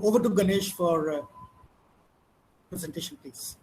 Over to Ganesh for presentation, please.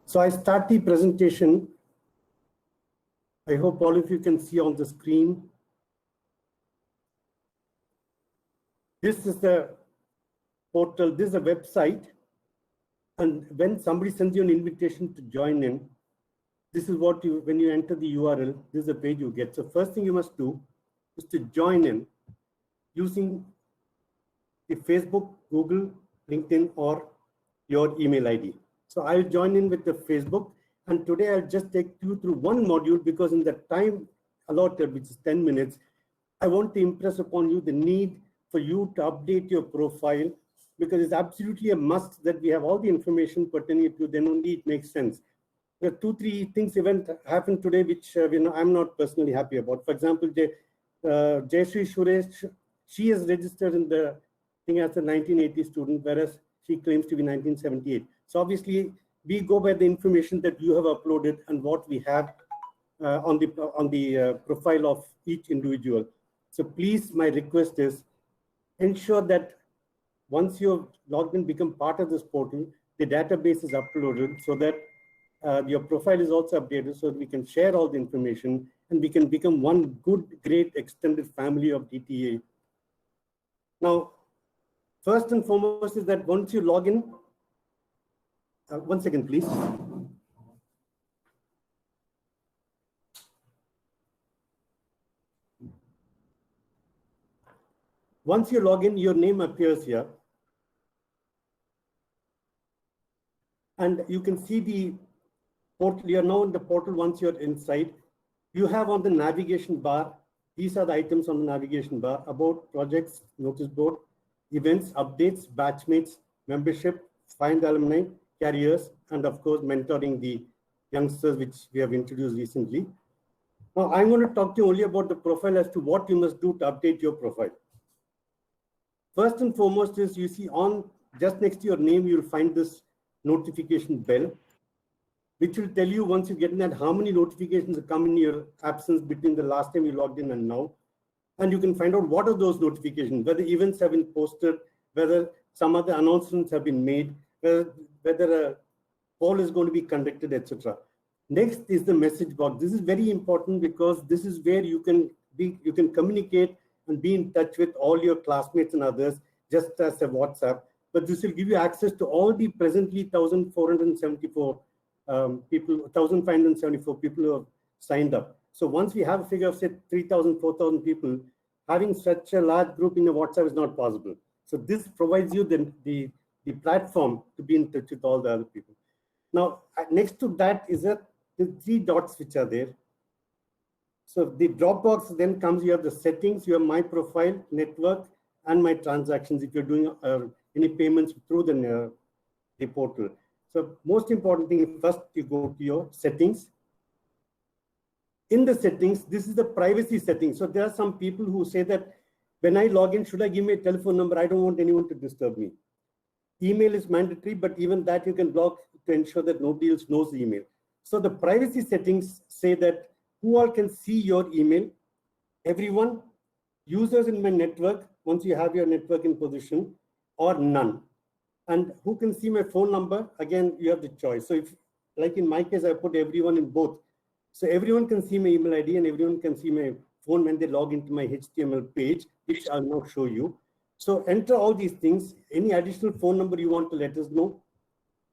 So I start the presentation. I hope all of you can see on the screen. This is the portal, this is a website. And when somebody sends you an invitation to join in, this is what you, when you enter the URL, this is the page you get. So first thing you must do is to join in using the Facebook, Google, LinkedIn, or your email ID. So I'll join in with the Facebook. And today I'll just take you through one module because in the time allotted, which is 10 minutes, I want to impress upon you the need for you to update your profile, because it's absolutely a must that we have all the information pertaining to, then only it makes sense. There are 2-3 things happened today which I'm not personally happy about. For example, Jayashree Suresh, she is registered in the thing as a 1980 student, whereas she claims to be 1978. So obviously, we go by the information that you have uploaded and what we have on the profile of each individual. So please, my request is ensure that once you have logged in, become part of this portal, the database is uploaded so that your profile is also updated so that we can share all the information and we can become one good, great extended family of DTA. Now, first and foremost is that once you log in, one second, please. Once you log in, your name appears here. And you can see the portal. You're now in the portal once you're inside. You have on the navigation bar, these are the items on the navigation bar: about, projects, notice board, events, updates, batchmates, membership, find alumni, careers, and of course, mentoring the youngsters, which we have introduced recently. Now, I'm going to talk to you only about the profile as to what you must do to update your profile. First and foremost is, you see on just next to your name, you'll find this notification bell, which will tell you once you get in that how many notifications have come in your absence between the last time you logged in and now. And you can find out what are those notifications, whether events have been posted, whether some other announcements have been made, whether a poll is going to be conducted, etc. Next is the message box. This is very important because this is where you can communicate and be in touch with all your classmates and others, just as a WhatsApp. But this will give you access to all the presently 1,474 people, 1,574 people who have signed up. So once we have a figure of say 3,000, 4,000 people, having such a large group in a WhatsApp is not possible. So this provides you the platform to be in touch with all the other people. Now, next to that is the 3 dots which are there. So the Dropbox then comes, you have the settings, you have my profile, network, and my transactions if you're doing any payments through the portal. So most important thing, first you go to your settings. In the settings, this is the privacy settings. So there are some people who say that when I log in, should I give me a telephone number? I don't want anyone to disturb me. Email is mandatory, but even that you can block to ensure that nobody else knows the email. So the privacy settings say that who all can see your email, everyone, users in my network, once you have your network in position, or none. And who can see my phone number? Again, you have the choice. So if, like in my case, I put everyone in both. So everyone can see my email ID and everyone can see my phone when they log into my HTML page, which I'll now show you. So enter all these things. Any additional phone number you want to let us know,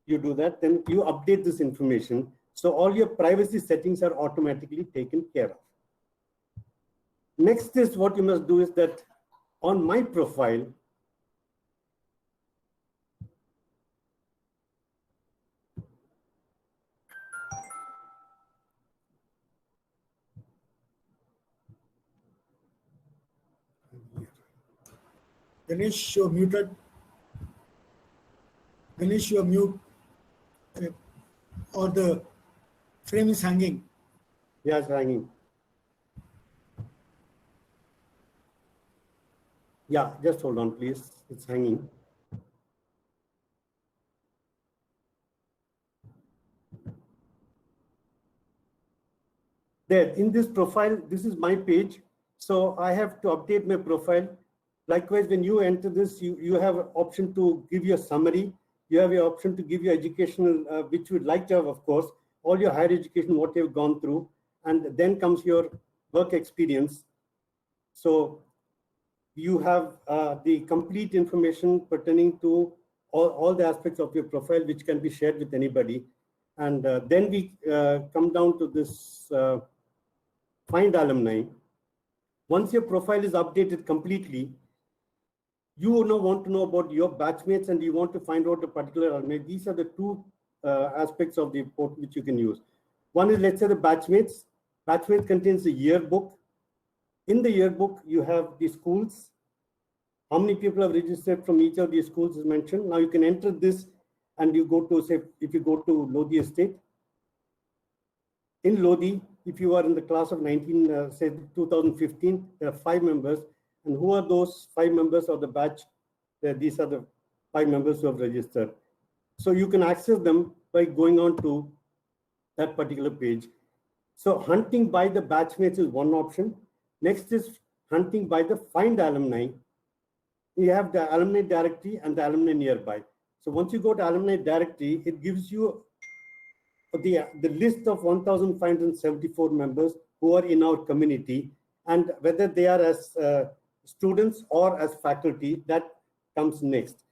you do that. Then you update this information. So all your privacy settings are automatically taken care of. Next is what you must do is that on my profile, Ganesh, you're muted. Ganesh, you're mute. Or the frame is hanging. Yeah, it's hanging. Yeah, just hold on, please. It's hanging. There, in this profile, this is my page. So I have to update my profile. Likewise, when you enter this, you have an option to give your summary. You have your option to give your educational, which you would like to have, of course, all your higher education, what you've gone through. And then comes your work experience. So you have the complete information pertaining to all the aspects of your profile, which can be shared with anybody. And then we come down to this find alumni. Once your profile is updated completely, you want to know about your batchmates and you want to find out a particular alumni. These are the two aspects of the report which you can use. One is, let's say, the batchmates. Batchmates contains the yearbook. In the yearbook, you have the schools. How many people have registered from each of these schools is mentioned. Now you can enter this and you go to, say, if you go to Lodi Estate. In Lodi, if you are in the class of 2015, there are 5 members. And who are those 5 members of the batch? These are the 5 members who have registered. So you can access them by going on to that particular page. So hunting by the batchmates is one option. Next is hunting by the find alumni. You have the alumni directory and the alumni nearby. So once you go to alumni directory, it gives you the list of 1,574 members who are in our community, and whether they are as students or as faculty, that comes next.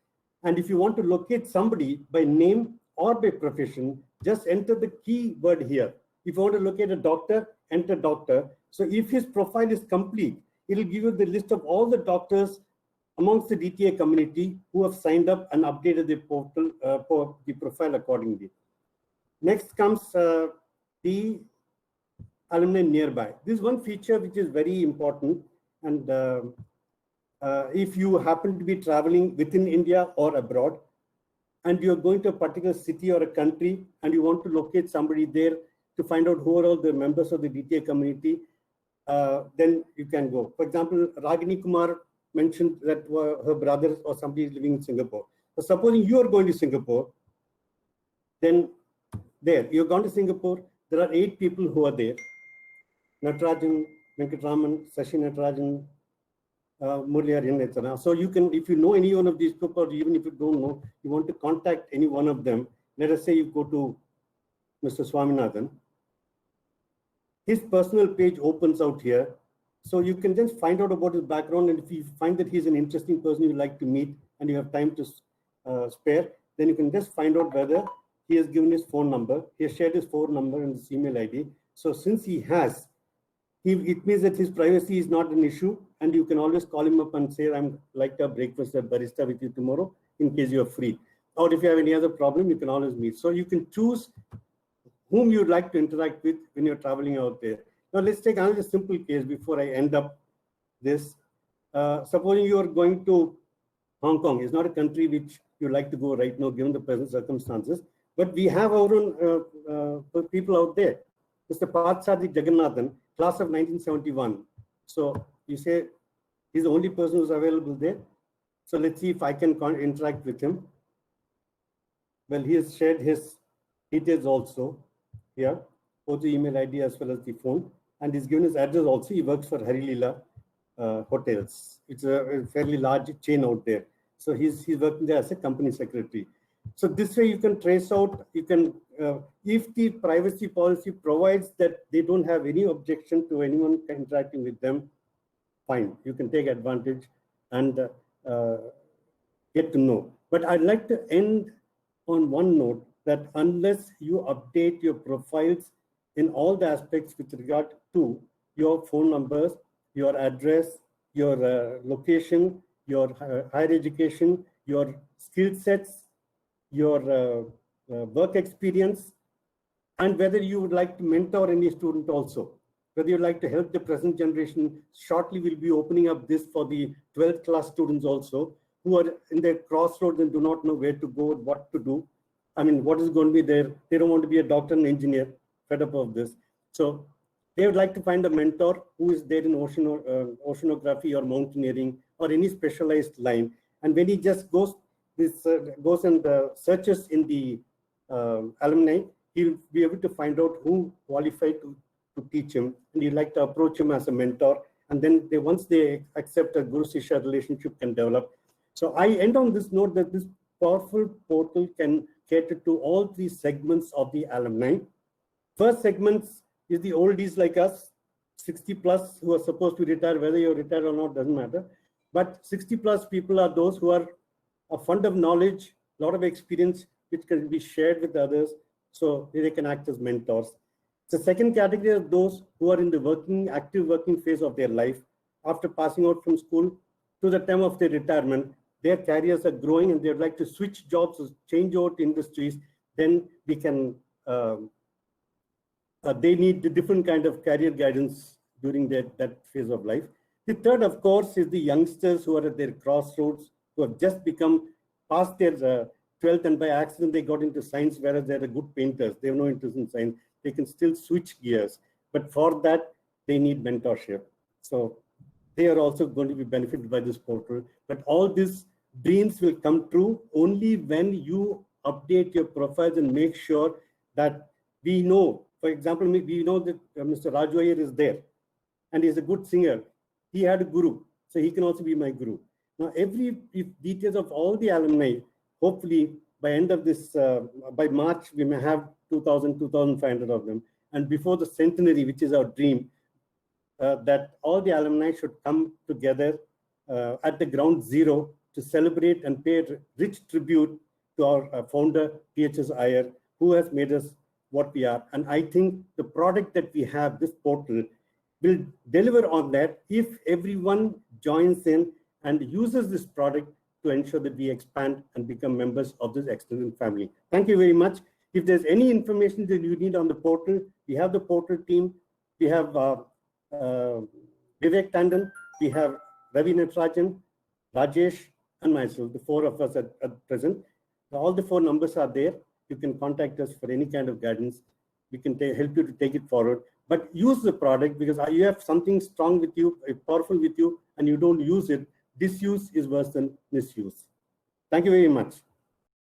And if you want to locate somebody by name or by profession, just enter the keyword here. If you want to locate a doctor, enter doctor. So if his profile is complete, it will give you the list of all the doctors amongst the DTA community who have signed up and updated the portal for the profile accordingly. Next comes the alumni nearby. This is one feature which is very important. And if you happen to be traveling within India or abroad, and you're going to a particular city or a country, and you want to locate somebody there to find out who are all the members of the DTA community, then you can go. For example, Ragini Kumar mentioned that her brother or somebody is living in Singapore. So supposing you are going to Singapore, then there, you're gone to Singapore, there are 8 people who are there. Natarajan, Venkatraman, Sashi Natarajan, Murliaran, etc. So you can, if you know any one of these people, or even if you don't know, you want to contact any one of them, let us say you go to Mr. Swaminathan. His personal page opens out here. So you can just find out about his background, and if you find that he's an interesting person you'd like to meet and you have time to spare, then you can just find out whether he has given his phone number. He has shared his phone number and his email ID. So since he has, it means that his privacy is not an issue, and you can always call him up and say, I'm like to have breakfast at Barista with you tomorrow in case you're free. Or if you have any other problem, you can always meet. So you can choose whom you'd like to interact with when you're traveling out there. Now let's take another simple case before I end up this. Supposing you are going to Hong Kong. It's not a country which you like to go right now given the present circumstances, but we have our own people out there. Mr. Parthasarathy Jagannathan, class of 1971. So you say he's the only person who's available there. So let's see if I can interact with him. Well, he has shared his details also here, both the email ID as well as the phone, and he's given his address also. He works for Hari Leela Hotels. It's a fairly large chain out there. So he's working there as a company secretary. So this way you can trace out, you can, if the privacy policy provides that they don't have any objection to anyone interacting with them, fine, you can take advantage and get to know. But I'd like to end on one note, that unless you update your profiles in all the aspects with regard to your phone numbers, your address, your location, your higher education, your skill sets, your work experience, and whether you would like to mentor any student also, whether you'd like to help the present generation. Shortly we'll be opening up this for the 12th class students also, who are in their crossroads and do not know where to go, what to do. I mean, what is going to be there? They don't want to be a doctor and engineer, fed up of this. So they would like to find a mentor who is there in oceanography or mountaineering or any specialized line. And when he just goes and searches in the alumni, he'll be able to find out who qualified to to teach him, and you'd like to approach him as a mentor. And then once they accept, a Guru-Shishya relationship can develop. So I end on this note that this powerful portal can cater to all three segments of the alumni. First segments is the oldies like us, 60 plus, who are supposed to retire. Whether you're retired or not doesn't matter. But 60 plus people are those who are a fund of knowledge, a lot of experience, which can be shared with others, so they can act as mentors. The second category are those who are in the active working phase of their life. After passing out from school to the time of their retirement, their careers are growing and they'd like to switch jobs, change out industries. Then we can, they need the different kind of career guidance during that phase of life. The third, of course, is the youngsters who are at their crossroads, who have just past their 12th, and by accident they got into science, whereas they're good painters. They have no interest in science. They can still switch gears, but for that they need mentorship. So they are also going to be benefited by this portal. But all these dreams will come true only when you update your profiles and make sure that we know. For example, we know that Mr. Raju Iyer is there, and he's a good singer. He had a guru, so he can also be my guru. Now, every details of all the alumni, hopefully by end of this, by March, we may have 2,000, 2,500 of them. And before the centenary, which is our dream, that all the alumni should come together at the ground zero to celebrate and pay rich tribute to our founder, P.H.S. Iyer, who has made us what we are. And I think the product that we have, this portal, will deliver on that if everyone joins in and uses this product to ensure that we expand and become members of this extended family. Thank you very much. If there's any information that you need on the portal, we have the portal team. We have Vivek Tandon, we have Ravi Natarajan, Rajesh, and myself, the four of us at present. All the 4 numbers are there. You can contact us for any kind of guidance. We can help you to take it forward. But use the product, because you have something strong with you, powerful with you, and you don't use it. Disuse is worse than misuse. Thank you very much.